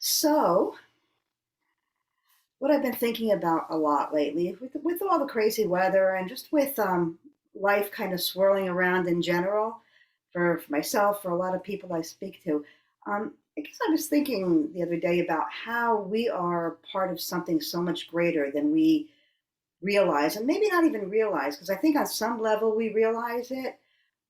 So, what I've been thinking about a lot lately, with all the crazy weather and just with life kind of swirling around in general, for myself, for a lot of people I speak to, I guess I was thinking the other day about how we are part of something so much greater than we realize, and maybe not even realize, because I think on some level we realize it,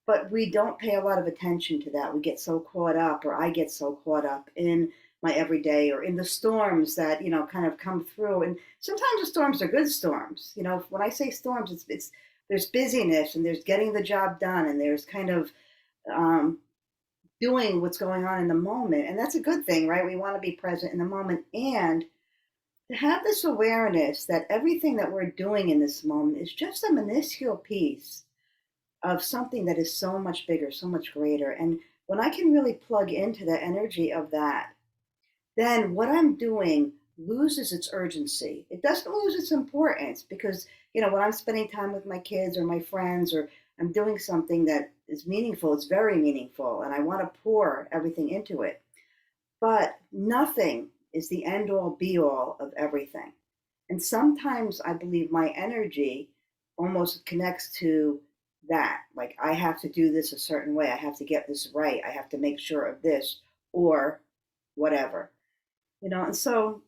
but we don't pay a lot of attention to that. We get so caught up, or I get so caught up in my everyday or in the storms that kind of come through. And sometimes the storms are good storms. When I say storms, it's there's busyness and there's getting the job done and there's kind of um, doing what's going on in the moment, and that's a good thing, right? We want to be present in the moment and to have this awareness that everything that we're doing in this moment is just a minuscule piece of something that is so much bigger, so much greater. And when I can really plug into the energy of that, then what I'm doing loses its urgency. It doesn't lose its importance because, when I'm spending time with my kids or my friends or I'm doing something that is meaningful, it's very meaningful, and I want to pour everything into it. But nothing is the end all be all of everything. And sometimes I believe my energy almost connects to that. Like, I have to do this a certain way. I have to get this right. I have to make sure of this or whatever. And so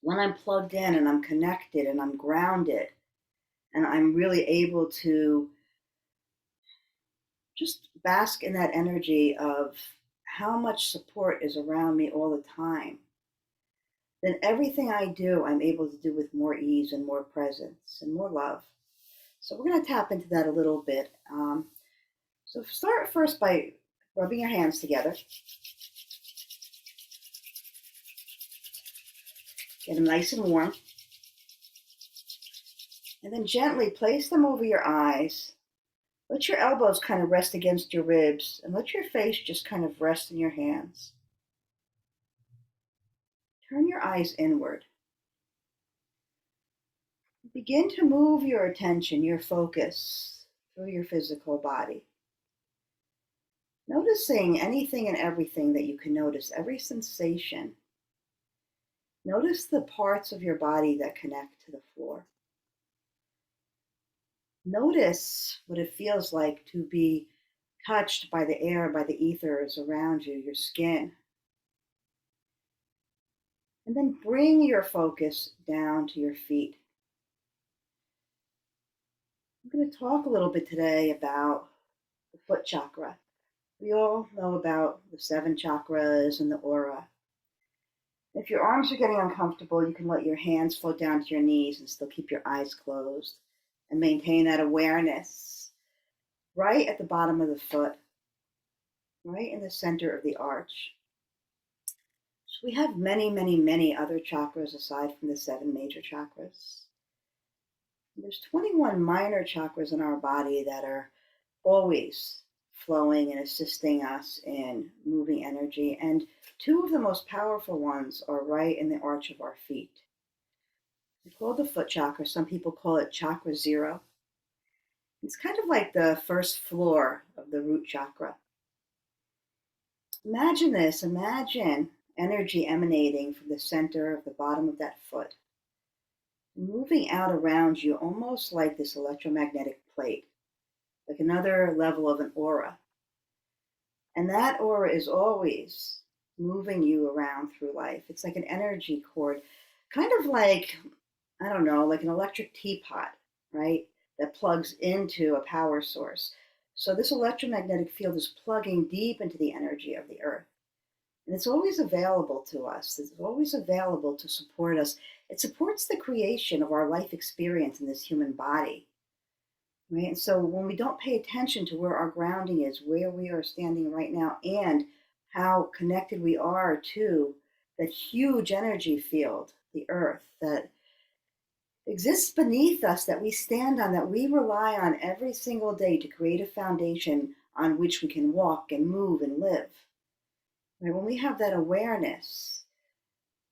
when I'm plugged in and I'm connected and I'm grounded and I'm really able to just bask in that energy of how much support is around me all the time, then everything I do, I'm able to do with more ease and more presence and more love. So we're going to tap into that a little bit. So start first by rubbing your hands together. Get them nice and warm. And then gently place them over your eyes. Let your elbows kind of rest against your ribs and let your face just kind of rest in your hands. Turn your eyes inward. Begin to move your attention, your focus through your physical body. Noticing anything and everything that you can notice, every sensation. Notice the parts of your body that connect to the floor. Notice what it feels like to be touched by the air, by the ethers around you, your skin. And then bring your focus down to your feet. I'm going to talk a little bit today about the foot chakra. We all know about the 7 chakras and the aura. If your arms are getting uncomfortable, you can let your hands float down to your knees and still keep your eyes closed and maintain that awareness right at the bottom of the foot, right in the center of the arch. So we have many, many, many other chakras aside from the 7 major chakras. There's 21 minor chakras in our body that are always flowing and assisting us in moving energy. And 2 of the most powerful ones are right in the arch of our feet. We call it the foot chakra. Some people call it chakra 0. It's kind of like the first floor of the root chakra. Imagine this. Imagine energy emanating from the center of the bottom of that foot, moving out around you almost like this electromagnetic plate, like another level of an aura. And that aura is always moving you around through life. It's like an energy cord, kind of like, I don't know, like an electric teapot, right? That plugs into a power source. So this electromagnetic field is plugging deep into the energy of the earth. And it's always available to us. It's always available to support us. It supports the creation of our life experience in this human body. Right? And so when we don't pay attention to where our grounding is, where we are standing right now, and how connected we are to that huge energy field, the earth, that exists beneath us, that we stand on, that we rely on every single day to create a foundation on which we can walk and move and live. Right? When we have that awareness,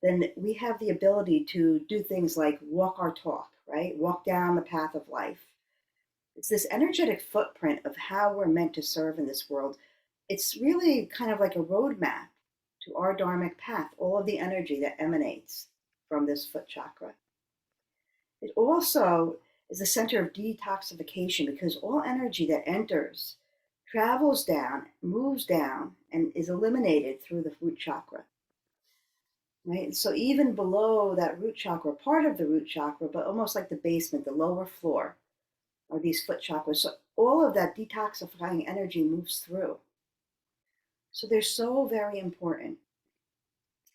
then we have the ability to do things like walk our talk, right? Walk down the path of life. It's this energetic footprint of how we're meant to serve in this world. It's really kind of like a roadmap to our dharmic path, all of the energy that emanates from this foot chakra. It also is the center of detoxification because all energy that enters travels down, moves down, and is eliminated through the root chakra. Right? So even below that root chakra, part of the root chakra, but almost like the basement, the lower floor, are these foot chakras. So all of that detoxifying energy moves through. So they're so very important.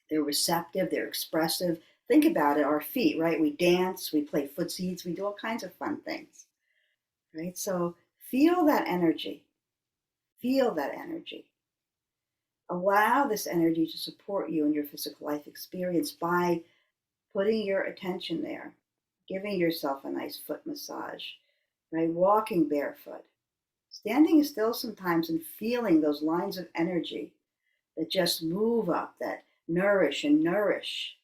They're receptive, they're expressive. Think about it, our feet, right? We dance, we play footsies, we do all kinds of fun things, right? So feel that energy. Feel that energy. Allow this energy to support you in your physical life experience by putting your attention there, giving yourself a nice foot massage, right? Walking barefoot, standing still sometimes and feeling those lines of energy that just move up, that nourish and nourish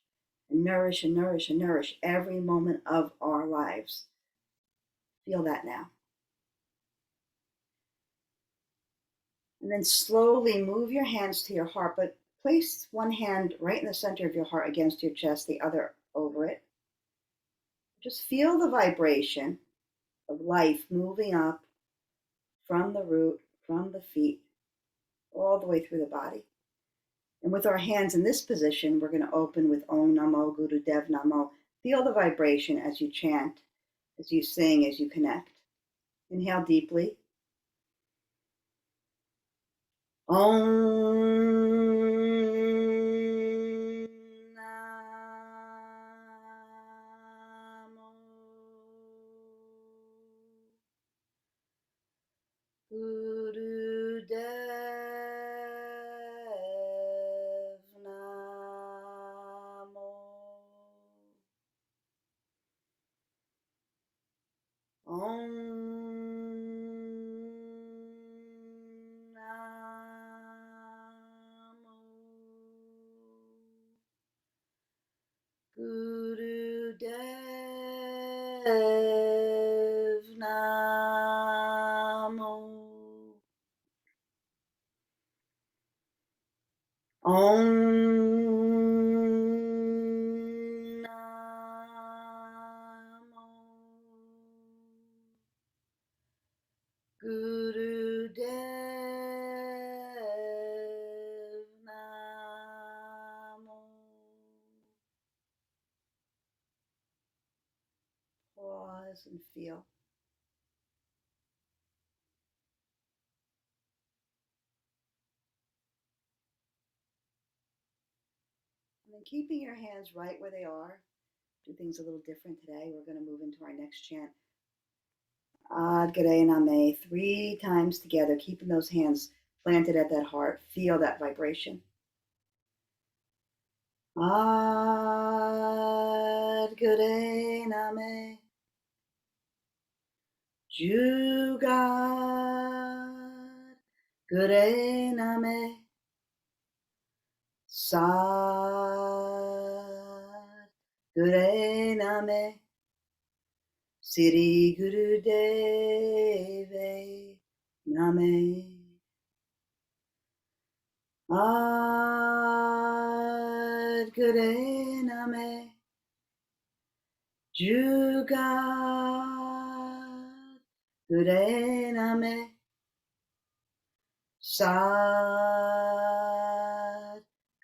and nourish and nourish and nourish every moment of our lives. Feel that now. And then slowly move your hands to your heart, but place one hand right in the center of your heart against your chest, the other over it. Just feel the vibration of life moving up from the root, from the feet, all the way through the body. And with our hands in this position, we're going to open with Om Namo Guru Dev Namo. Feel the vibration as you chant, as you sing, as you connect. Inhale deeply. Om Namo Guru Dev Namo Om Namo Guru Dev Namo Om Namo Guru Dev Namo. Pause and feel. And then keeping your hands right where they are. Do things a little different today. We're going to move into our next chant. Adgare Name, 3 times together, keeping those hands planted at that heart. Feel that vibration. Adgare Name, Jugat Gure Name, Sad Gure Name, Siri Guru Deve Name. Ad Gure Name, Jugat Gure Name, Sad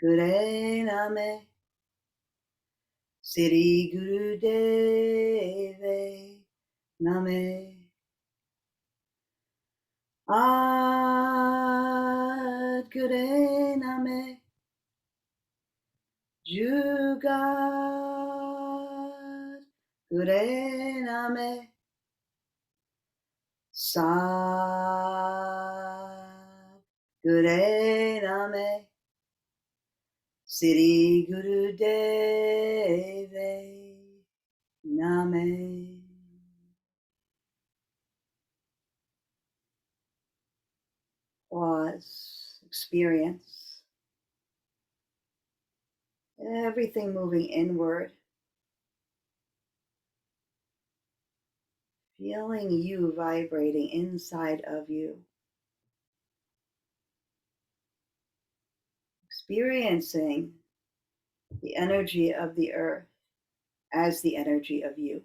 Gure Name, Siri Guru Deve Name. Ad Gure Name, Jugat Gure Name, Sad Gure Name, Siri Guru Deve Name. Pause, experience everything moving inward, feeling you vibrating inside of you. experiencing the energy of the earth as the energy of you.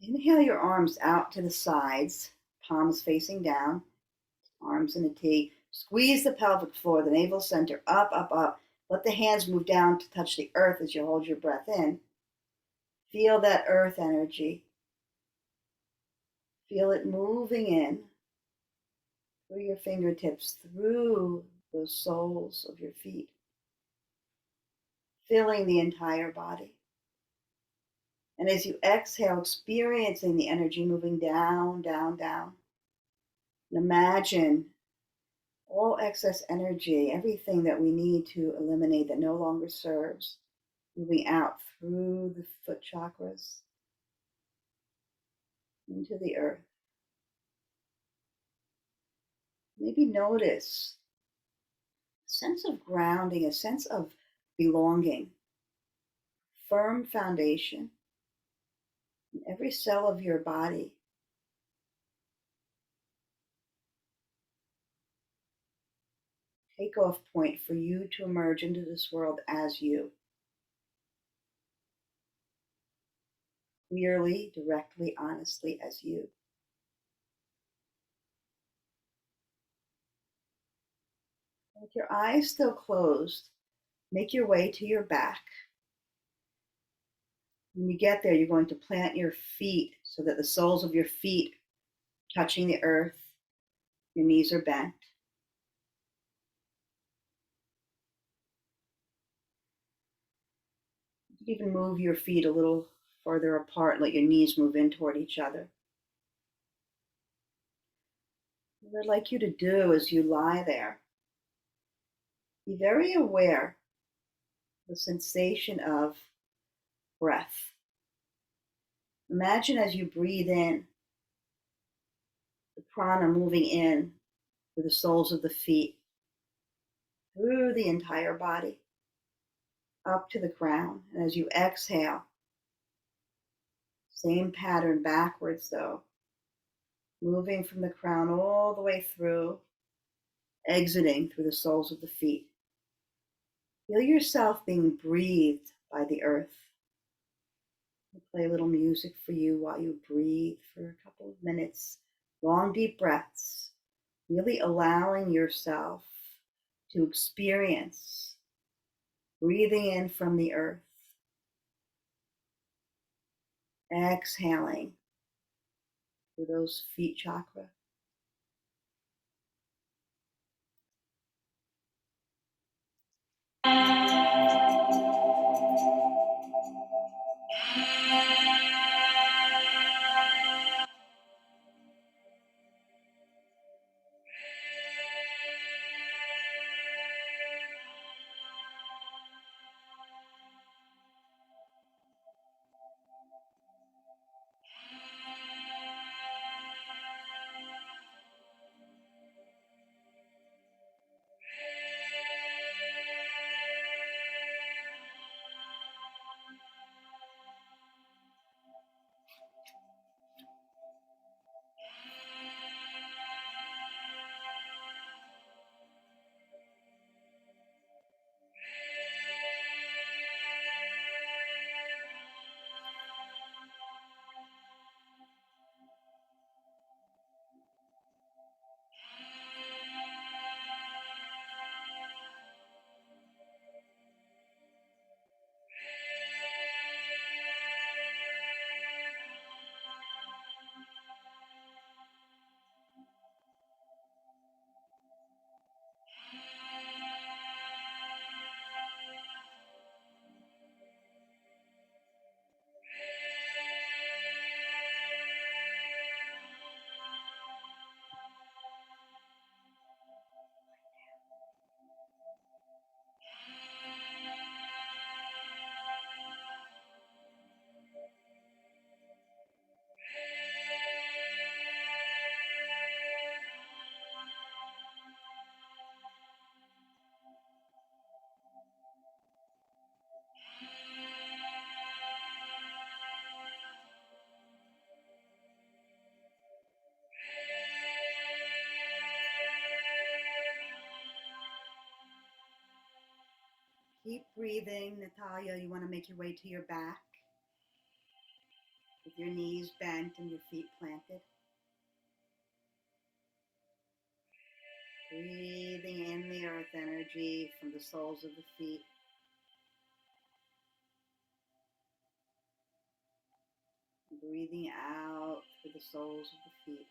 Inhale your arms out to the sides, palms facing down, arms in a T. Squeeze the pelvic floor, the navel center, up, up, up. Let the hands move down to touch the earth as you hold your breath in. Feel that earth energy. Feel it moving in through your fingertips, through the soles of your feet, filling the entire body. And as you exhale, experiencing the energy moving down, down, down. And imagine all excess energy, everything that we need to eliminate that no longer serves, moving out through the foot chakras into the earth. Maybe notice a sense of grounding, a sense of belonging, firm foundation in every cell of your body. Takeoff point for you to emerge into this world as you. Clearly, directly, honestly, as you. With your eyes still closed, make your way to your back. When you get there, you're going to plant your feet so that the soles of your feet touching the earth, your knees are bent. You can even move your feet a little further apart, let your knees move in toward each other. What I'd like you to do as you lie there, be very aware of the sensation of breath. Imagine as you breathe in, the prana moving in through the soles of the feet, through the entire body, up to the crown. And as you exhale, same pattern backwards though, moving from the crown all the way through, exiting through the soles of the feet. Feel yourself being breathed by the earth. I'll play a little music for you while you breathe for a couple of minutes. Long, deep breaths, really allowing yourself to experience breathing in from the earth, exhaling through those feet chakra. Keep breathing, Natalia. You want to make your way to your back with your knees bent and your feet planted. Breathing in the earth energy from the soles of the feet. Breathing out through the soles of the feet.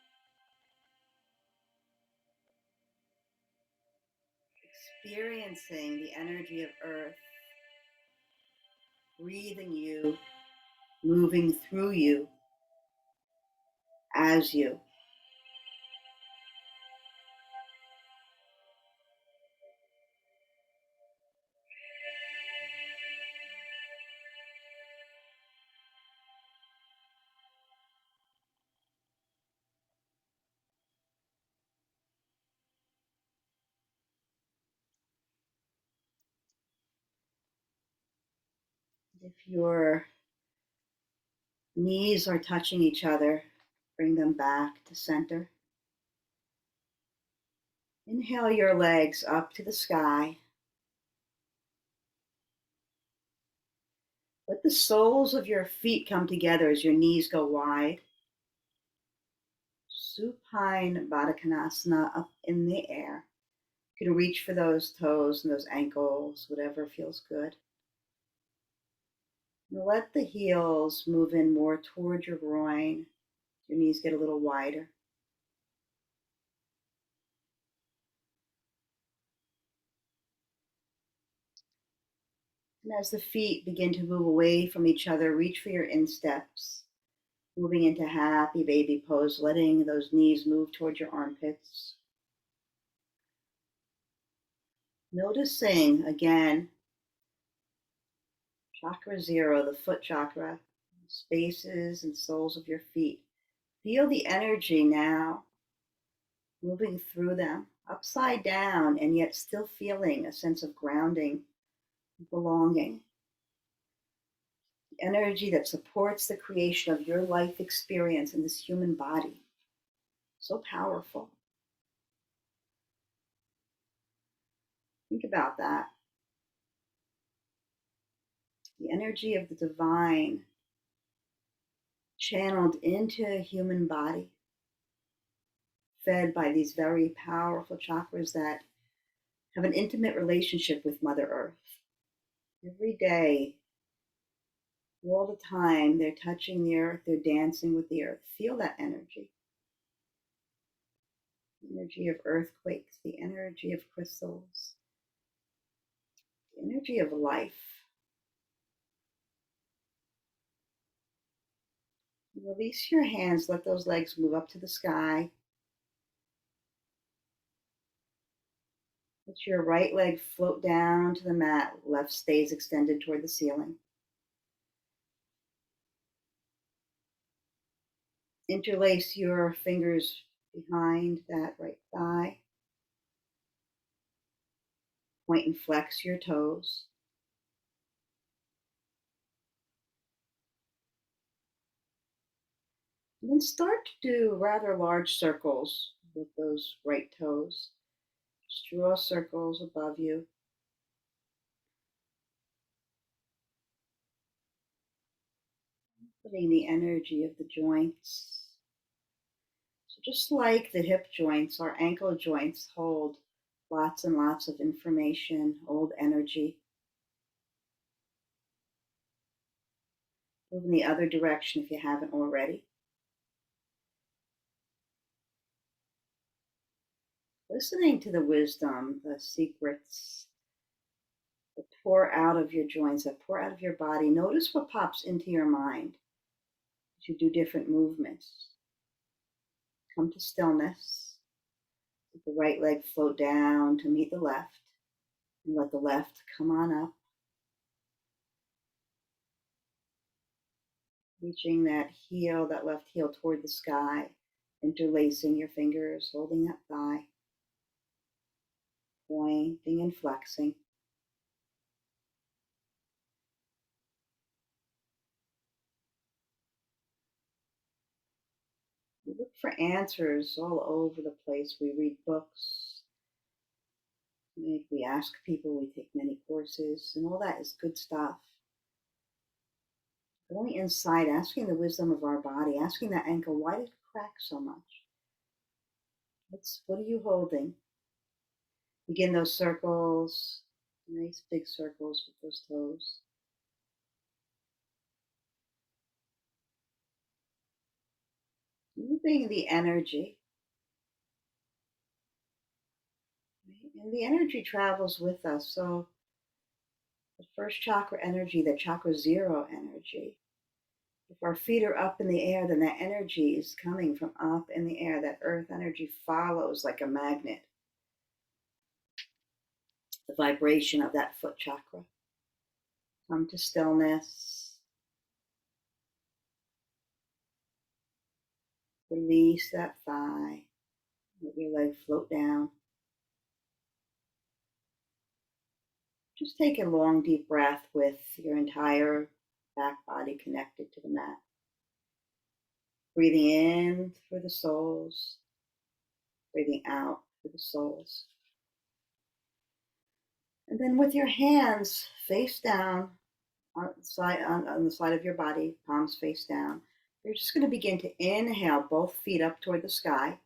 Experiencing the energy of earth breathing you, moving through you, as you. If your knees are touching each other, bring them back to center. Inhale your legs up to the sky. Let the soles of your feet come together as your knees go wide. Supine Baddha Konasana up in the air. You can reach for those toes and those ankles, whatever feels good. And let the heels move in more toward your groin. Your knees get a little wider. And as the feet begin to move away from each other, reach for your insteps, moving into happy baby pose, letting those knees move towards your armpits. Noticing again, chakra 0, the foot chakra, spaces and soles of your feet. Feel the energy now moving through them, upside down, and yet still feeling a sense of grounding, belonging. The energy that supports the creation of your life experience in this human body. So powerful. Think about that. The energy of the divine channeled into a human body, fed by these very powerful chakras that have an intimate relationship with Mother Earth. Every day, all the time, they're touching the earth, they're dancing with the earth. Feel that energy. The energy of earthquakes, the energy of crystals, the energy of life. Release your hands, let those legs move up to the sky. Let your right leg float down to the mat, left stays extended toward the ceiling. Interlace your fingers behind that right thigh. Point and flex your toes. And then start to do rather large circles with those right toes. Just draw circles above you. Putting the energy of the joints. So just like the hip joints, our ankle joints hold lots and lots of information, old energy. Move in the other direction if you haven't already. Listening to the wisdom, the secrets that pour out of your joints, that pour out of your body. Notice what pops into your mind as you do different movements. Come to stillness. Let the right leg float down to meet the left, and let the left come on up. Reaching that heel, that left heel toward the sky, interlacing your fingers, holding that thigh, pointing and flexing. We look for answers all over the place. We read books, We ask people, we take many courses, and all that is good stuff. Going inside, asking the wisdom of our body, asking that ankle, why did it crack so much? What are you holding? Begin those circles, nice big circles with those toes. Moving the energy. And the energy travels with us. So the first chakra energy, the chakra zero energy. If our feet are up in the air, then that energy is coming from up in the air. That earth energy follows like a magnet the vibration of that foot chakra. Come to stillness. Release that thigh. Let your leg float down. Just take a long, deep breath with your entire back body connected to the mat. Breathing in for the soles, breathing out for the soles. And then with your hands face down on the side of your body, palms face down, you're just going to begin to inhale both feet up toward the sky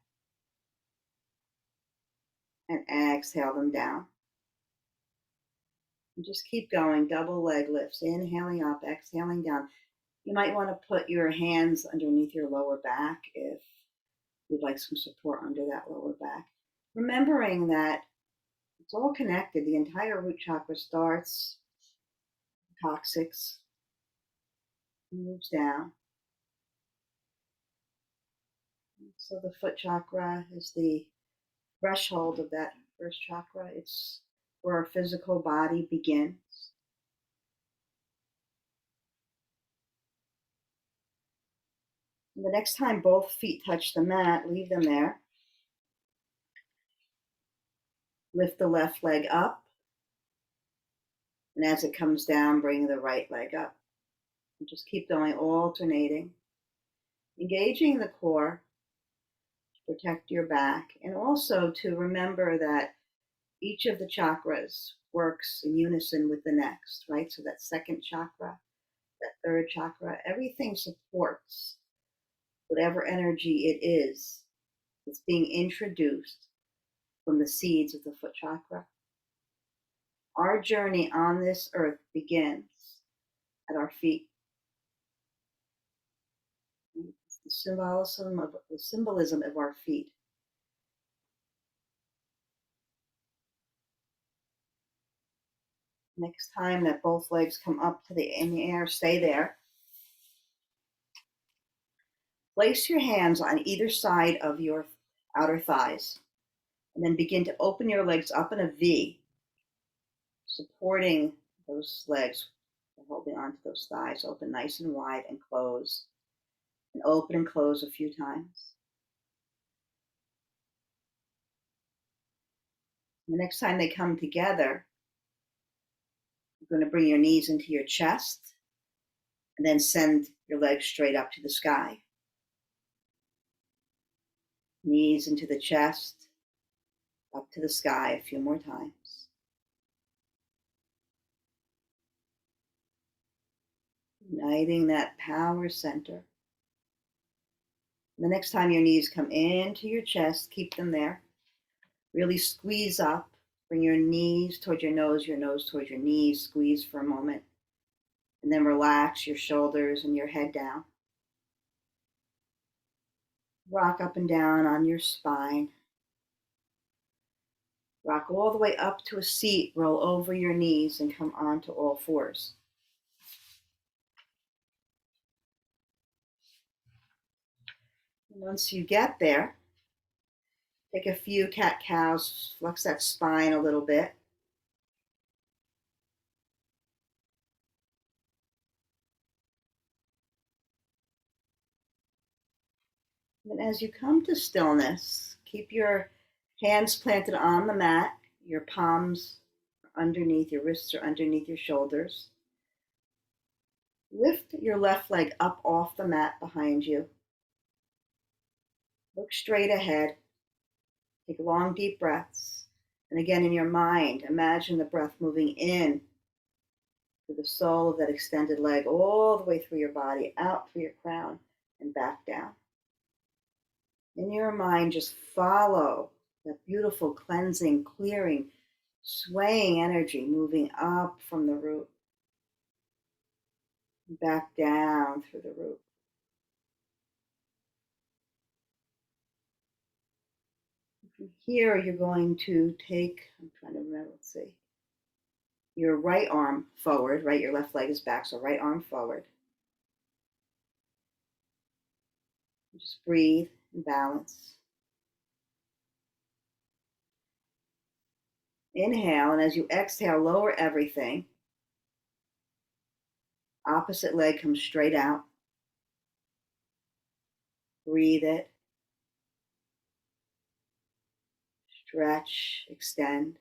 and exhale them down. And just keep going, double leg lifts, inhaling up, exhaling down. You might want to put your hands underneath your lower back if you'd like some support under that lower back. Remembering that it's all connected. The entire root chakra starts coccyx, moves down. So the foot chakra is the threshold of that first chakra. It's where our physical body begins. And the next time both feet touch the mat, leave them there. Lift the left leg up. And as it comes down, bring the right leg up. And just keep going, alternating. Engaging the core to protect your back, and also to remember that each of the chakras works in unison with the next, right? So that second chakra, that third chakra, everything supports whatever energy it is that's being introduced from the seeds of the foot chakra. Our journey on this earth begins at our feet. It's the symbolism of our feet. Next time that both legs come up in the air, stay there. Place your hands on either side of your outer thighs, and then begin to open your legs up in a V, supporting those legs, holding onto those thighs. Open nice and wide and close, and open and close a few times. The next time they come together, you're going to bring your knees into your chest, and then send your legs straight up to the sky. Knees into the chest, up to the sky a few more times. Uniting that power center. The next time your knees come into your chest, keep them there. Really squeeze up. Bring your knees towards your nose towards your knees. Squeeze for a moment. And then relax your shoulders and your head down. Rock up and down on your spine. Rock all the way up to a seat. Roll over your knees and come onto all fours. And once you get there, take a few cat-cows, flex that spine a little bit. And as you come to stillness, keep your hands planted on the mat, your palms are underneath, your wrists are underneath your shoulders. Lift your left leg up off the mat behind you. Look straight ahead. Take long, deep breaths. And again, in your mind, imagine the breath moving in through the sole of that extended leg, all the way through your body, out through your crown, and back down. In your mind, just follow that beautiful cleansing, clearing, swaying energy moving up from the root, back down through the root. From here, you're going to take, I'm trying to remember, let's see, your right arm forward, right? Your left leg is back, so right arm forward. Just breathe and balance. Inhale, and as you exhale, lower everything. Opposite leg comes straight out. Breathe it. Stretch, extend.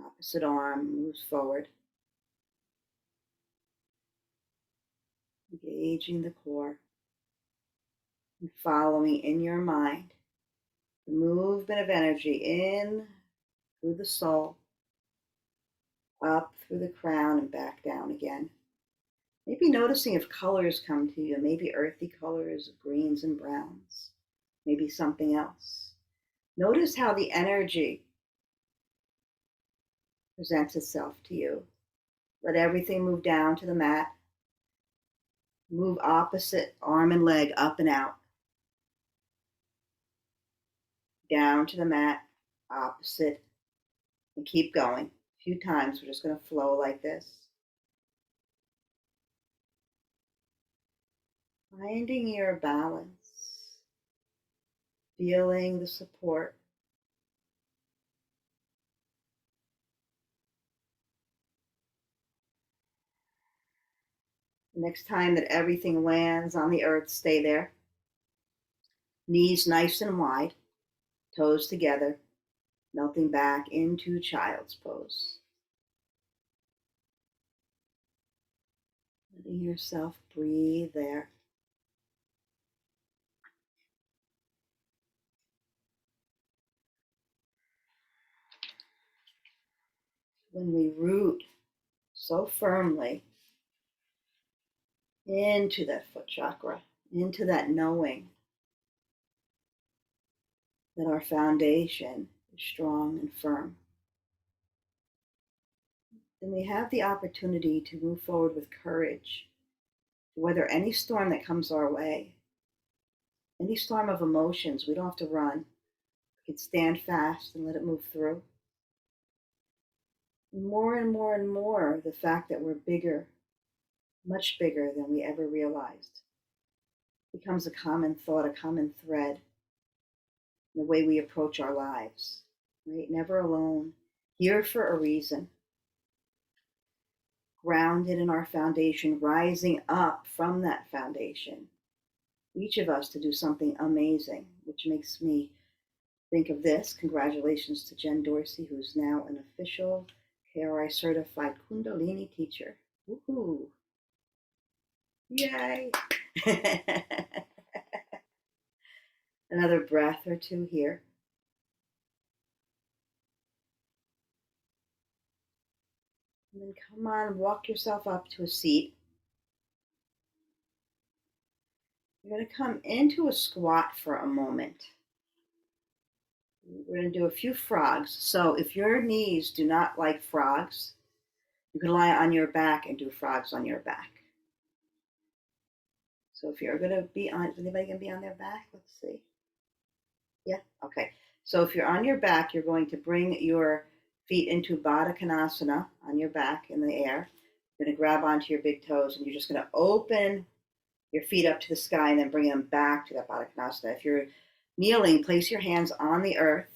Opposite arm moves forward. Engaging the core. And following in your mind the movement of energy in through the soul, up through the crown and back down again. Maybe noticing if colors come to you, maybe earthy colors, greens and browns, maybe something else. Notice how the energy presents itself to you. Let everything move down to the mat. Move opposite arm and leg up and out. Down to the mat, opposite, and keep going. A few times, we're just going to flow like this. Finding your balance, feeling the support. The next time that everything lands on the earth, stay there. Knees nice and wide, toes together, melting back into child's pose. Letting yourself breathe there. When we root so firmly into that foot chakra, into that knowing that our foundation is strong and firm, then we have the opportunity to move forward with courage to weather any storm that comes our way, any storm of emotions. We don't have to run. We can stand fast and let it move through. More and more and more, the fact that we're bigger, much bigger than we ever realized, becomes a common thought, a common thread in the way we approach our lives, right? Never alone, here for a reason, grounded in our foundation, rising up from that foundation, each of us to do something amazing, which makes me think of this. Congratulations to Jen Dorsey, who's now an official KRI certified Kundalini teacher. Woohoo! Yay! Another breath or two here. And then come on, walk yourself up to a seat. You're going to come into a squat for a moment. We're going to do a few frogs. So if your knees do not like frogs, you can lie on your back and do frogs on your back. So if you're going to be on, is anybody going to be on their back? Let's see. Yeah, okay. So if you're on your back, you're going to bring your feet into Baddha Konasana on your back in the air. You're going to grab onto your big toes and you're just going to open your feet up to the sky and then bring them back to that Baddha Konasana. If you're kneeling, place your hands on the earth.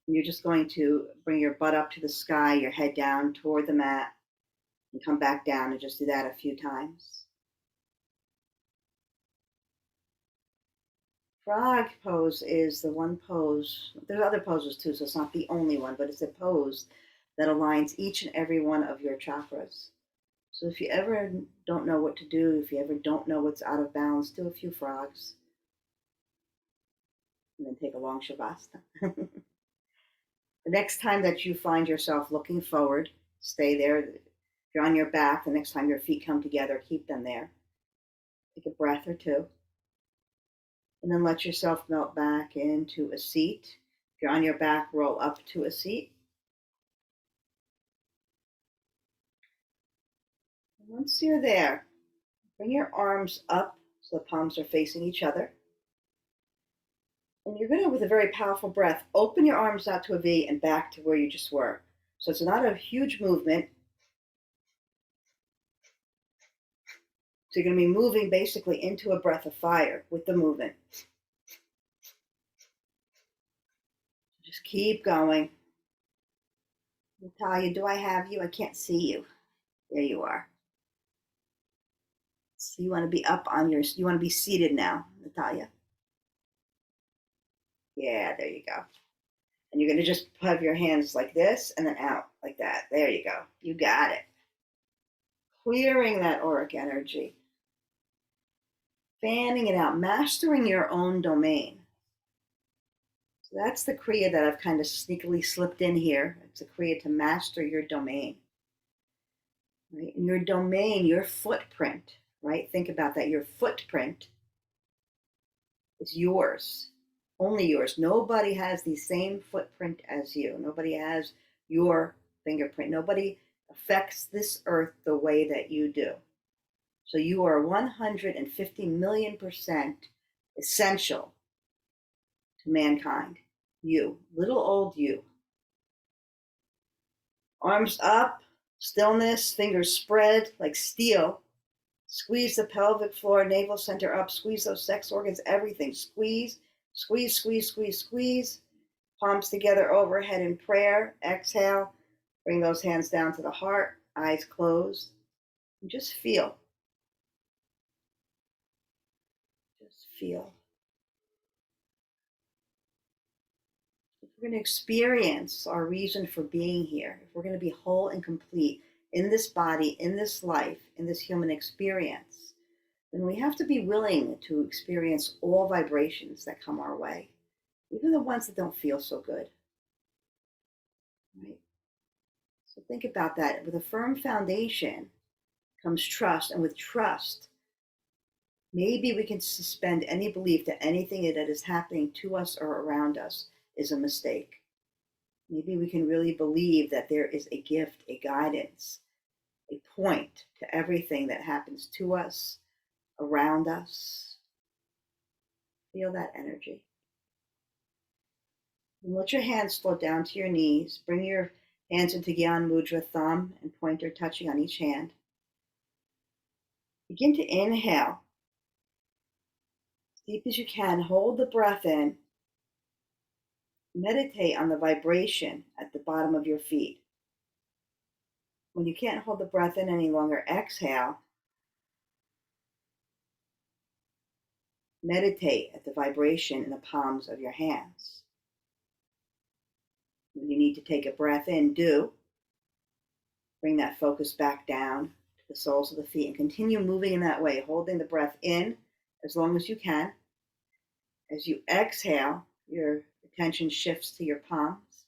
And you're just going to bring your butt up to the sky, your head down toward the mat, and come back down and just do that a few times. Frog pose is the one pose, there's other poses too, so it's not the only one, but it's a pose that aligns each and every one of your chakras. So if you ever don't know what to do, if you ever don't know what's out of balance, do a few frogs. and then take a long Shavasana. The next time that you find yourself looking forward, stay there. If you're on your back, the next time your feet come together, keep them there. Take a breath or two. And then let yourself melt back into a seat. If you're on your back, roll up to a seat. And once you're there, bring your arms up so the palms are facing each other. And you're going to, with a very powerful breath, open your arms out to a V and back to where you just were. So it's not a huge movement. So you're going to be moving basically into a breath of fire with the movement. Just keep going. Natalia, do I have you? I can't see you. There you are. So you want to be up on your, you want to be seated now, Natalia. Yeah, there you go. And you're going to just have your hands like this and then out like that. There you go. You got it. Clearing that auric energy. Fanning it out. Mastering your own domain. So that's the Kriya that I've kind of sneakily slipped in here. It's a Kriya to master your domain. Right? And your domain, your footprint, right? Think about that. Your footprint is yours. Only yours. Nobody has the same footprint as you. Nobody has your fingerprint. Nobody affects this earth the way that you do. So you are 150 million% essential to mankind. You, little old you. Arms up, stillness, fingers spread like steel. Squeeze the pelvic floor, navel center up, squeeze those sex organs, everything. Squeeze, squeeze, squeeze, squeeze, squeeze. Palms together overhead in prayer. Exhale. Bring those hands down to the heart, eyes closed. And just feel. Just feel. If we're going to experience our reason for being here, if we're going to be whole and complete in this body, in this life, in this human experience, then we have to be willing to experience all vibrations that come our way, even the ones that don't feel so good. Right? So think about that. With a firm foundation comes trust, and with trust, maybe we can suspend any belief that anything that is happening to us or around us is a mistake. Maybe we can really believe that there is a gift, a guidance, a point to everything that happens to us, around us. Feel that energy. And let your hands float down to your knees. Bring your hands into Gyan Mudra, thumb and pointer touching on each hand. Begin to inhale as deep as you can. Hold the breath in. Meditate on the vibration at the bottom of your feet. When you can't hold the breath in any longer, exhale. Meditate at the vibration in the palms of your hands. When you need to take a breath in, do. Bring that focus back down to the soles of the feet and continue moving in that way, holding the breath in as long as you can. As you exhale, your attention shifts to your palms.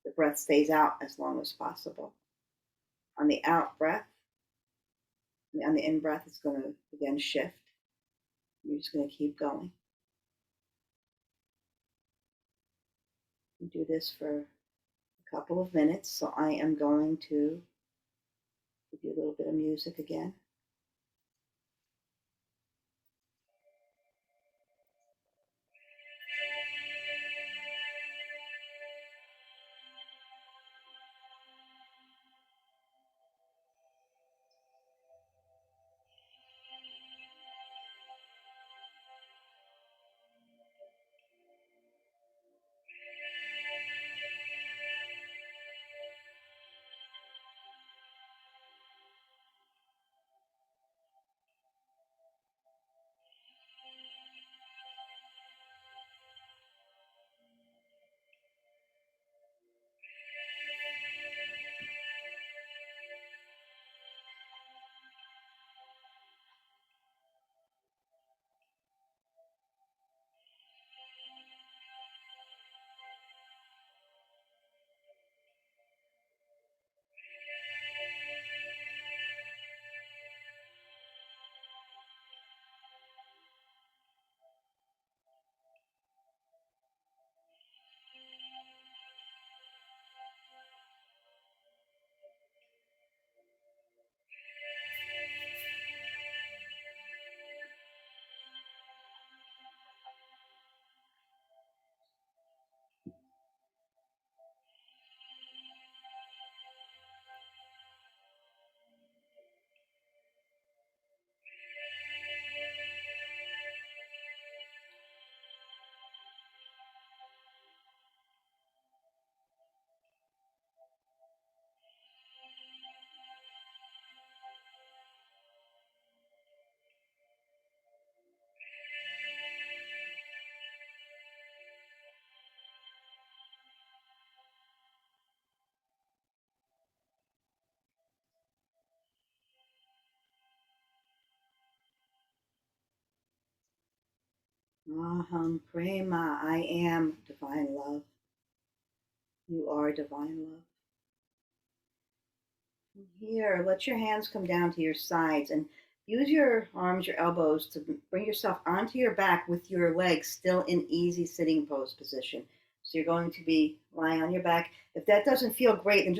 The breath stays out as long as possible. On the out breath, on the in breath, it's going to again shift. You're just going to keep going. You do this for a couple of minutes, so I am going to give you a little bit of music again. Aham Prema. I am divine love. You are divine love. From here, let your hands come down to your sides and use your arms, your elbows to bring yourself onto your back with your legs still in easy sitting pose position. So you're going to be lying on your back. If that doesn't feel great, then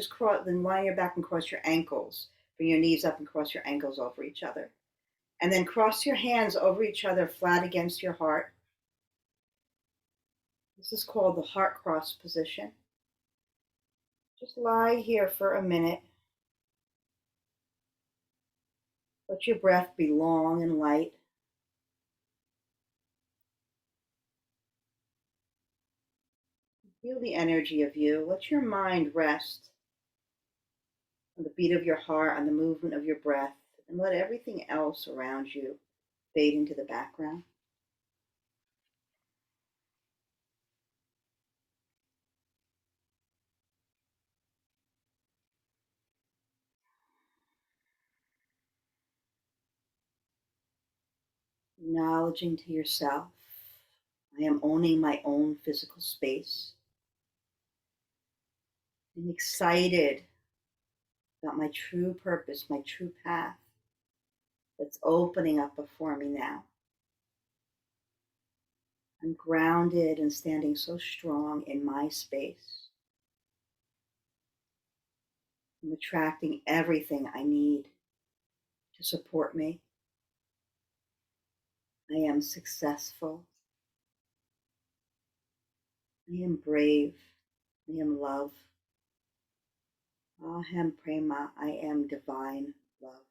then lie on your back and cross your ankles. Bring your knees up and cross your ankles over each other. And then cross your hands over each other flat against your heart. This is called the heart cross position. Just lie here for a minute. Let your breath be long and light. Feel the energy of you. Let your mind rest on the beat of your heart, on the movement of your breath, and let everything else around you fade into the background. Acknowledging to yourself, I am owning my own physical space. I'm excited about my true purpose, my true path that's opening up before me now. I'm grounded and standing so strong in my space. I'm attracting everything I need to support me. I am successful. I am brave. I am love. Aham Prema. I am divine love.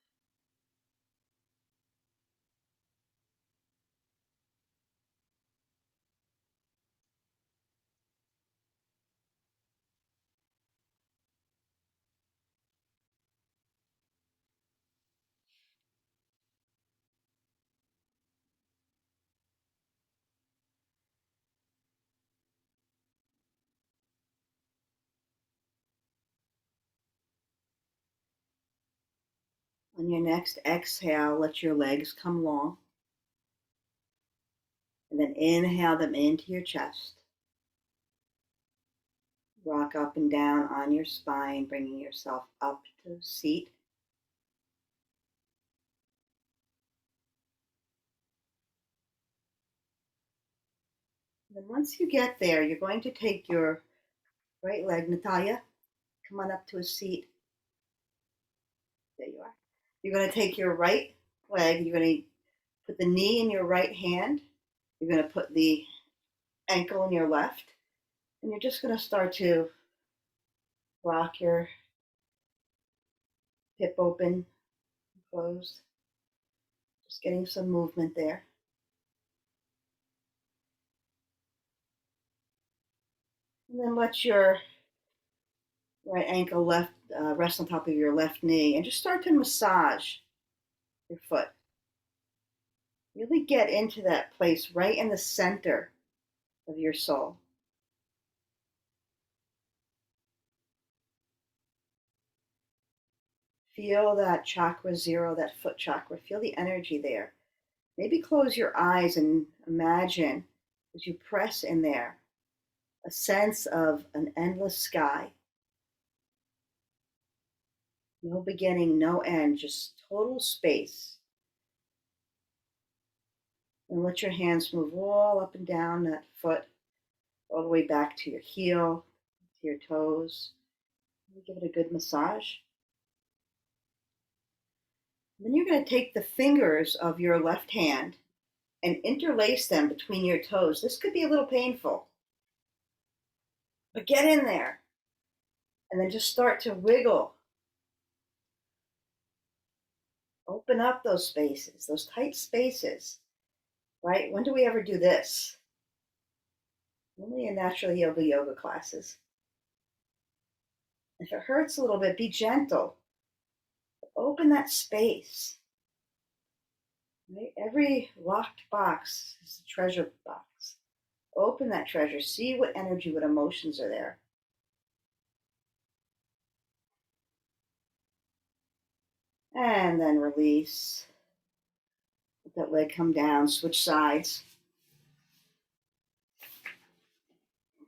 On your next exhale, let your legs come long. And then inhale them into your chest. Rock up and down on your spine, bringing yourself up to seat. And then once you get there, you're going to take your right leg, Natalia, come on up to a seat. There you are. You're going to take your right leg, you're going to put the knee in your right hand, you're going to put the ankle in your left, and you're just going to start to rock your hip open, closed, just getting some movement there. And then let your right ankle rest on top of your left knee and just start to massage your foot. Really get into that place right in the center of your soul. Feel that chakra zero, that foot chakra. Feel the energy there. Maybe close your eyes and imagine as you press in there a sense of an endless sky. No beginning, no end, just total space. And let your hands move all up and down that foot, all the way back to your heel, to your toes. Give it a good massage. And then you're going to take the fingers of your left hand and interlace them between your toes. This could be a little painful, but get in there and then just start to wiggle. Open up those spaces, those tight spaces, right? When do we ever do this? Only in natural yoga classes. If it hurts a little bit, be gentle. Open that space. Right? Every locked box is a treasure box. Open that treasure. See what energy, what emotions are there. And then release. Let that leg come down. Switch sides.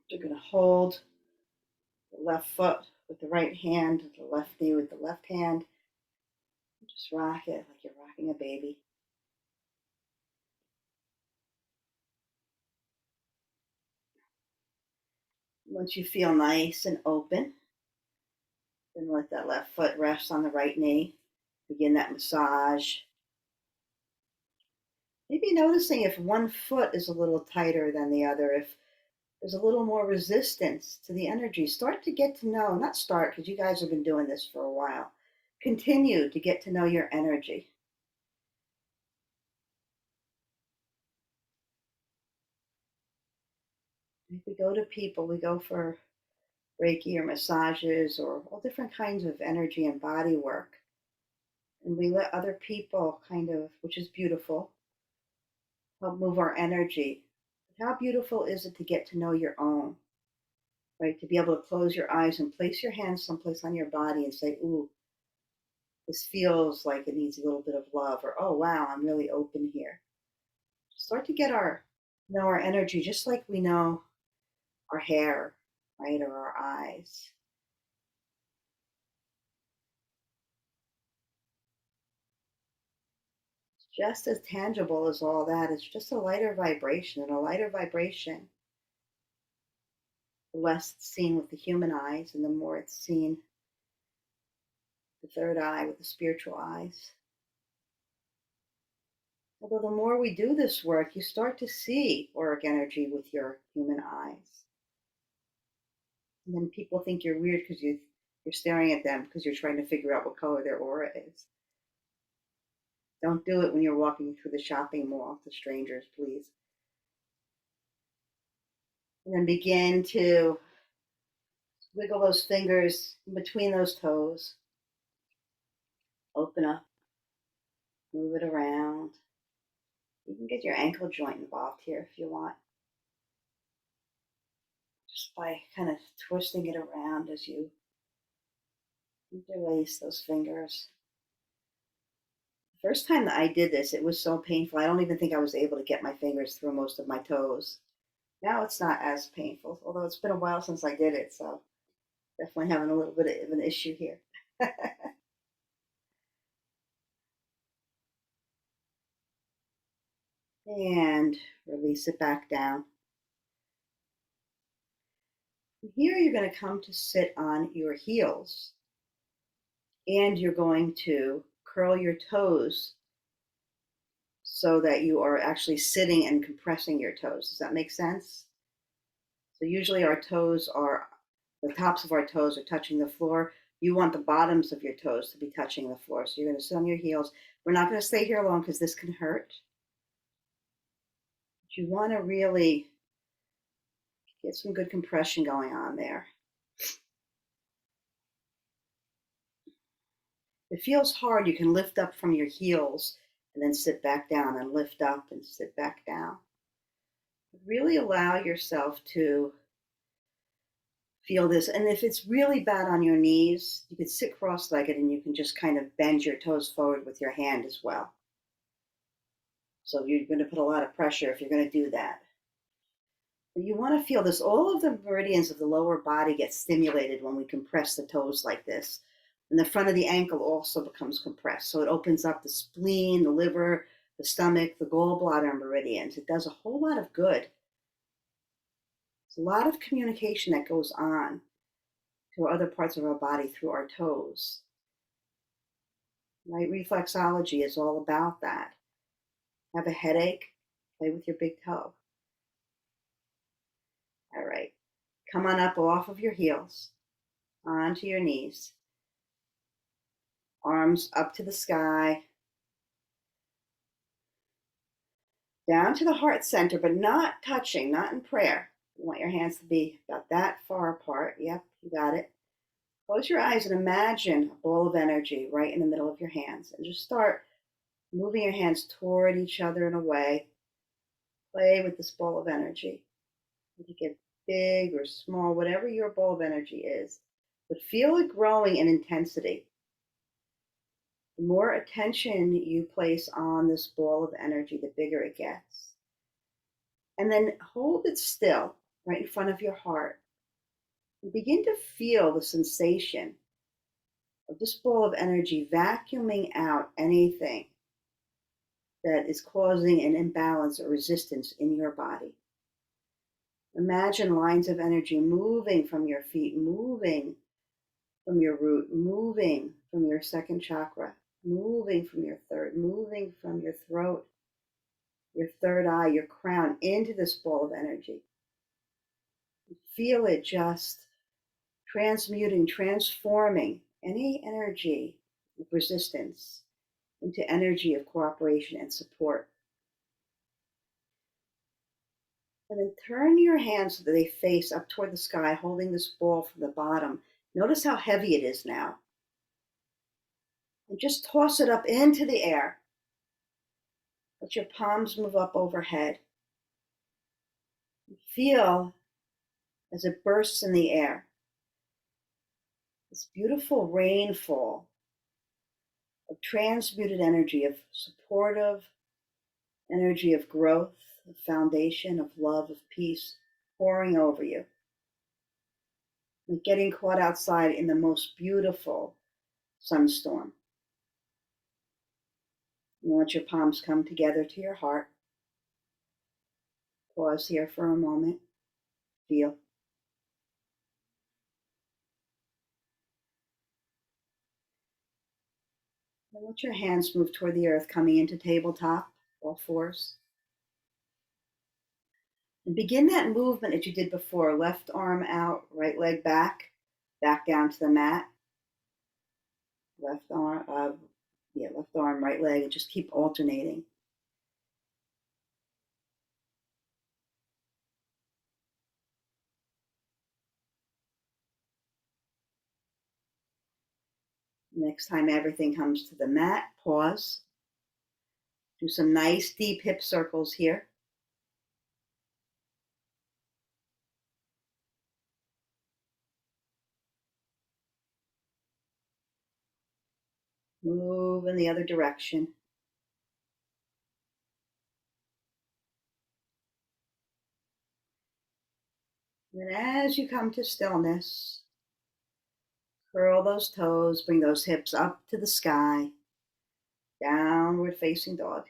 You're going to hold the left foot with the right hand, the left knee with the left hand. Just rock it like you're rocking a baby. Once you feel nice and open, then let that left foot rest on the right knee. Begin that massage. Maybe noticing if one foot is a little tighter than the other, if there's a little more resistance to the energy. Start to get to know, not start because you guys have been doing this for a while. Continue to get to know your energy. If we go to people, we go for Reiki or massages or all different kinds of energy and body work. And we let other people kind of, which is beautiful, help move our energy. How beautiful is it to get to know your own, right? To be able to close your eyes and place your hands someplace on your body and say, ooh, this feels like it needs a little bit of love, or oh wow, I'm really open here. Start to know our energy just like we know our hair, right, or our eyes. It's just as tangible as all that. It's just a lighter vibration, and a lighter vibration, the less it's seen with the human eyes, and the more it's seen the third eye with the spiritual eyes. Although the more we do this work, you start to see auric energy with your human eyes. And then people think you're weird because you're staring at them because you're trying to figure out what color their aura is. Don't do it when you're walking through the shopping mall to strangers, please. And then begin to wiggle those fingers in between those toes. Open up, move it around. You can get your ankle joint involved here if you want. Just by kind of twisting it around as you interlace those fingers. The first time that I did this, it was so painful. I don't even think I was able to get my fingers through most of my toes. Now it's not as painful, although it's been a while since I did it, so definitely having a little bit of an issue here. And release it back down. Here you're going to come to sit on your heels, and you're going to curl your toes so that you are actually sitting and compressing your toes. Does that make sense? So usually the tops of our toes are touching the floor. You want the bottoms of your toes to be touching the floor. So you're going to sit on your heels. We're not going to stay here long because this can hurt. But you want to really get some good compression going on there. If it feels hard, you can lift up from your heels and then sit back down and lift up and sit back down. Really allow yourself to feel this. And if it's really bad on your knees, you can sit cross-legged and you can just kind of bend your toes forward with your hand as well. So you're going to put a lot of pressure if you're going to do that. But you want to feel this. All of the meridians of the lower body get stimulated when we compress the toes like this. And the front of the ankle also becomes compressed. So it opens up the spleen, the liver, the stomach, the gallbladder meridians. It does a whole lot of good. There's a lot of communication that goes on to other parts of our body through our toes. Right? Reflexology is all about that. Have a headache? Play with your big toe. All right. Come on up off of your heels, onto your knees. Arms up to the sky. Down to the heart center, but not touching, not in prayer. You want your hands to be about that far apart. Yep, you got it. Close your eyes and imagine a ball of energy right in the middle of your hands. And just start moving your hands toward each other in a way. Play with this ball of energy. You get big or small, whatever your ball of energy is. But feel it growing in intensity. The more attention you place on this ball of energy, the bigger it gets. And then hold it still right in front of your heart. And begin to feel the sensation of this ball of energy vacuuming out anything that is causing an imbalance or resistance in your body. Imagine lines of energy moving from your feet, moving from your root, moving from your second chakra, moving from your third, moving from your throat, your third eye, your crown, into this ball of energy. Feel it just transmuting, transforming any energy of resistance into energy of cooperation and support. And then turn your hands so that they face up toward the sky, holding this ball from the bottom. Notice how heavy it is now. And just toss it up into the air. Let your palms move up overhead. Feel as it bursts in the air. This beautiful rainfall of transmuted energy, of supportive energy, of growth, of foundation, of love, of peace, pouring over you. Like getting caught outside in the most beautiful sunstorm. And let your palms come together to your heart. Pause here for a moment. Feel. And let your hands move toward the earth, coming into tabletop, all fours. And begin that movement that you did before. Left arm out, right leg back, back down to the mat. Left arm, right leg, and just keep alternating. Next time everything comes to the mat, pause. Do some nice deep hip circles here. Move in the other direction. And as you come to stillness, curl those toes, bring those hips up to the sky, downward facing dog.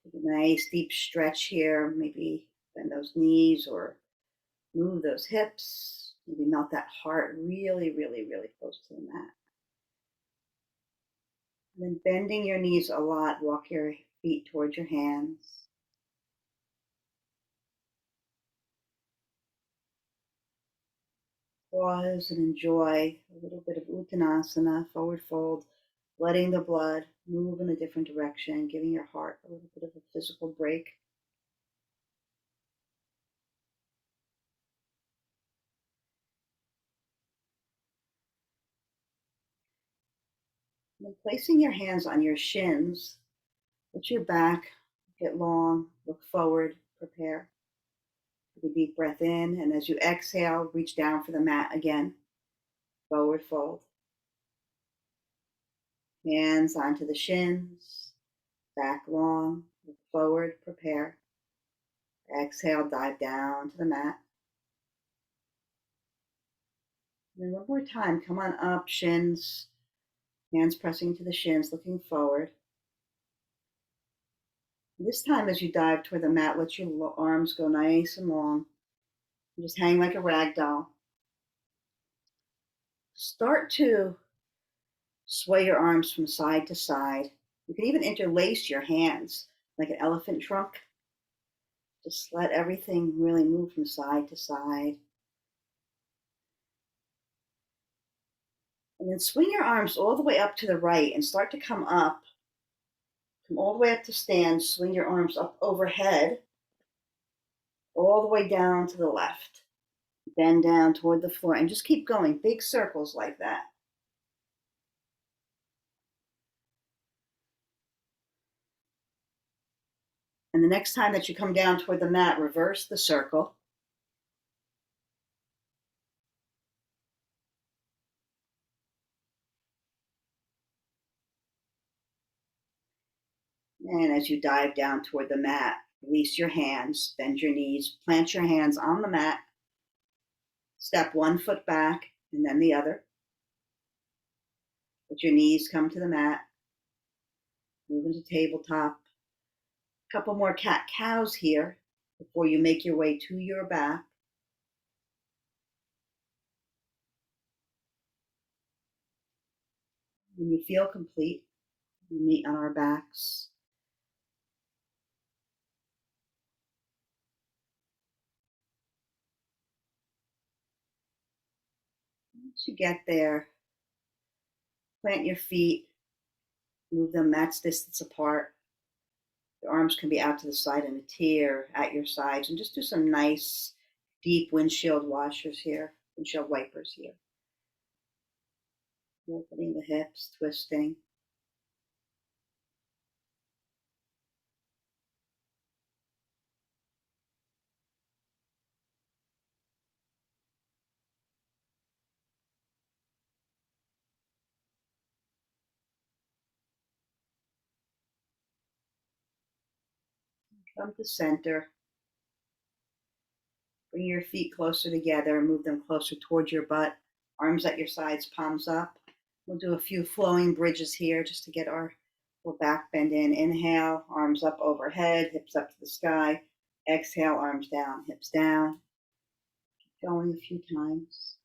Take a nice deep stretch here, maybe bend those knees or move those hips. Maybe melt that heart really, really, really close to the mat. And then bending your knees a lot, walk your feet towards your hands. Pause and enjoy a little bit of Uttanasana, forward fold, letting the blood move in a different direction, giving your heart a little bit of a physical break. And then placing your hands on your shins, let your back get long, look forward, prepare. Take a deep breath in, and as you exhale, reach down for the mat again. Forward fold. Hands onto the shins, back long, look forward, prepare. Exhale, dive down to the mat. And then one more time, come on up, shins, hands pressing to the shins, looking forward. This time, as you dive toward the mat, let your arms go nice and long. And just hang like a rag doll. Start to sway your arms from side to side. You can even interlace your hands like an elephant trunk. Just let everything really move from side to side. And then swing your arms all the way up to the right and start to come up. Come all the way up to stand. Swing your arms up overhead, all the way down to the left. Bend down toward the floor and just keep going. Big circles like that. And the next time that you come down toward the mat, reverse the circle. And as you dive down toward the mat, Release your hands, bend your knees, plant your hands on the mat, step one foot back and then the other. Let your knees come to the mat, move into tabletop. A couple more cat cows here before you make your way to your back. When you feel complete, we meet on our backs. Once you get there, plant your feet, move them match distance apart. Your arms can be out to the side in a tear at your sides, and just do some nice deep windshield washers here, windshield wipers here. Opening the hips, twisting. Come to center. Bring your feet closer together and move them closer towards your butt. Arms at your sides, palms up. We'll do a few flowing bridges here just to get our little back bend in. Inhale, arms up overhead, hips up to the sky. Exhale, arms down, hips down. Keep going a few times.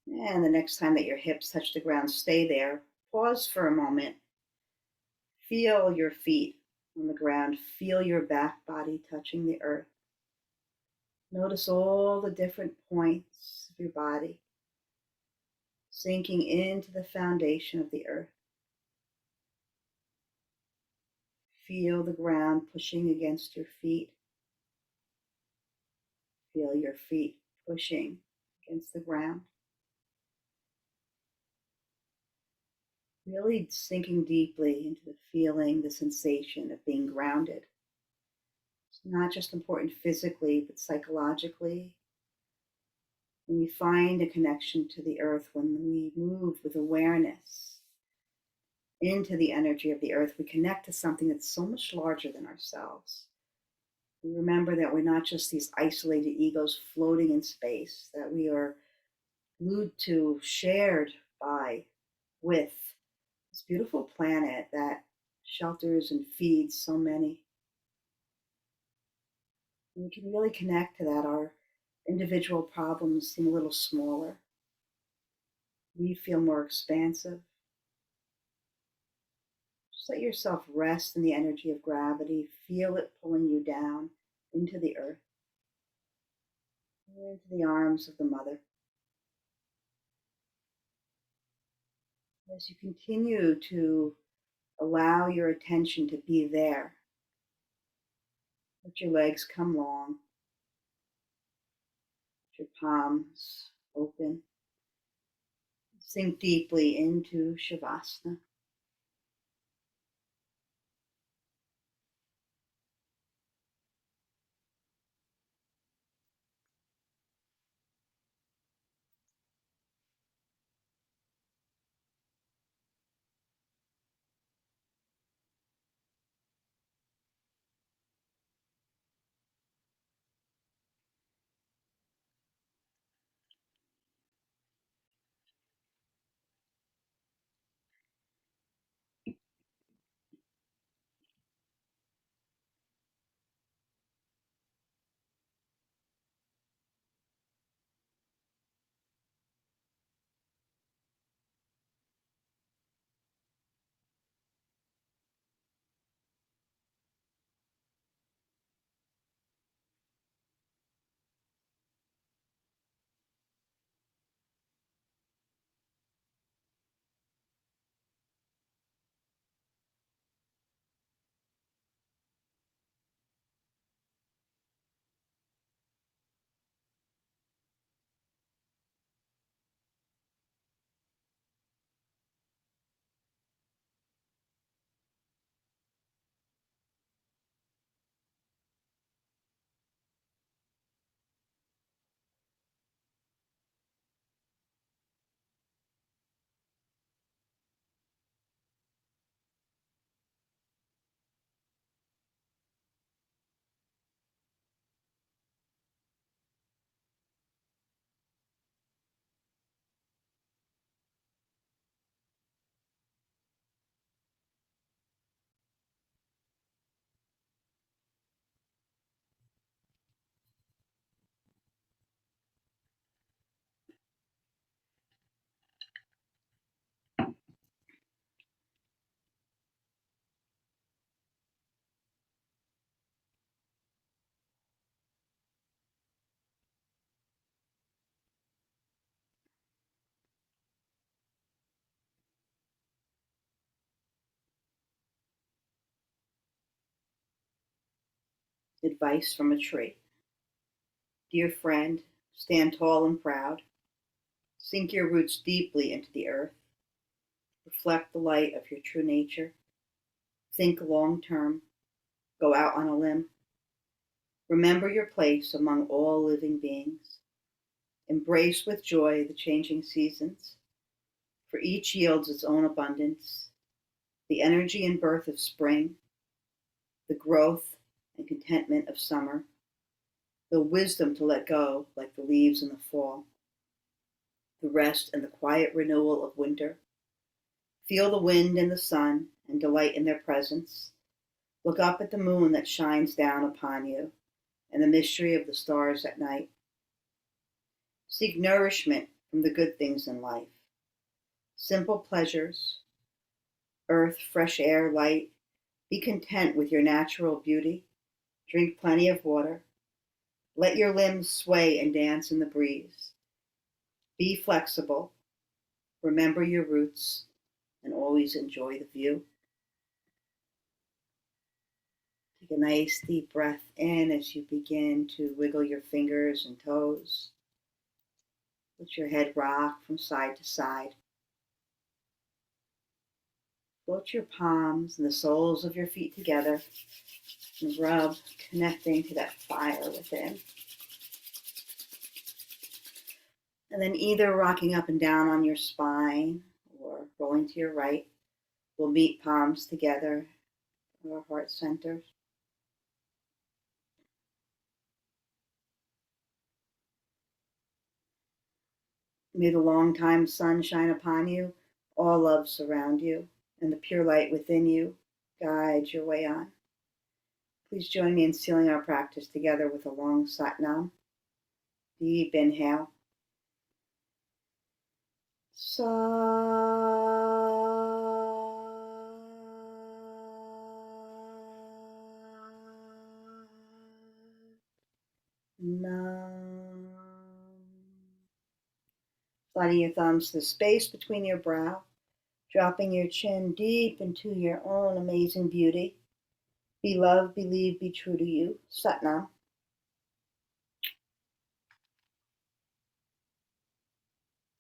And the next time that your hips touch the ground, stay there. Pause for a moment. Feel your feet on the ground. Feel your back body touching the earth. Notice all the different points of your body sinking into the foundation of the earth. Feel the ground pushing against your feet. Feel your feet pushing against the ground. Really sinking deeply into the feeling, the sensation of being grounded. It's not just important physically, but psychologically. When we find a connection to the earth, when we move with awareness into the energy of the earth, we connect to something that's so much larger than ourselves. We remember that we're not just these isolated egos floating in space, that we are glued to, shared by, with this beautiful planet that shelters and feeds so many. And we can really connect to that. Our individual problems seem a little smaller. We feel more expansive. Just let yourself rest in the energy of gravity. Feel it pulling you down into the earth, into the arms of the mother. As you continue to allow your attention to be there, let your legs come long, let your palms open. Sink deeply into Shavasana. Advice from a tree. Dear friend, stand tall and proud. Sink your roots deeply into the earth. Reflect the light of your true nature. Think long term. Go out on a limb. Remember your place among all living beings. Embrace with joy the changing seasons, for each yields its own abundance, the energy and birth of spring, the growth and contentment of summer, the wisdom to let go like the leaves in the fall, the rest and the quiet renewal of winter. Feel the wind and the sun and delight in their presence. Look up at the moon that shines down upon you and the mystery of the stars at night. Seek nourishment from the good things in life. Simple pleasures, earth, fresh air, light. Be content with your natural beauty. Drink plenty of water. Let your limbs sway and dance in the breeze. Be flexible. Remember your roots and always enjoy the view. Take a nice deep breath in as you begin to wiggle your fingers and toes. Let your head rock from side to side. Float your palms and the soles of your feet together and rub, connecting to that fire within. And then either rocking up and down on your spine or rolling to your right, we'll meet palms together at our heart centers. May the long-time sun shine upon you, all love surround you, and the pure light within you guide your way on. Please join me in sealing our practice together with a long Sat Nam. Deep inhale. Sa. Nam. Sliding your thumbs to the space between your brow, dropping your chin deep into your own amazing beauty. Be love, believe, be true to you. Sat Nam.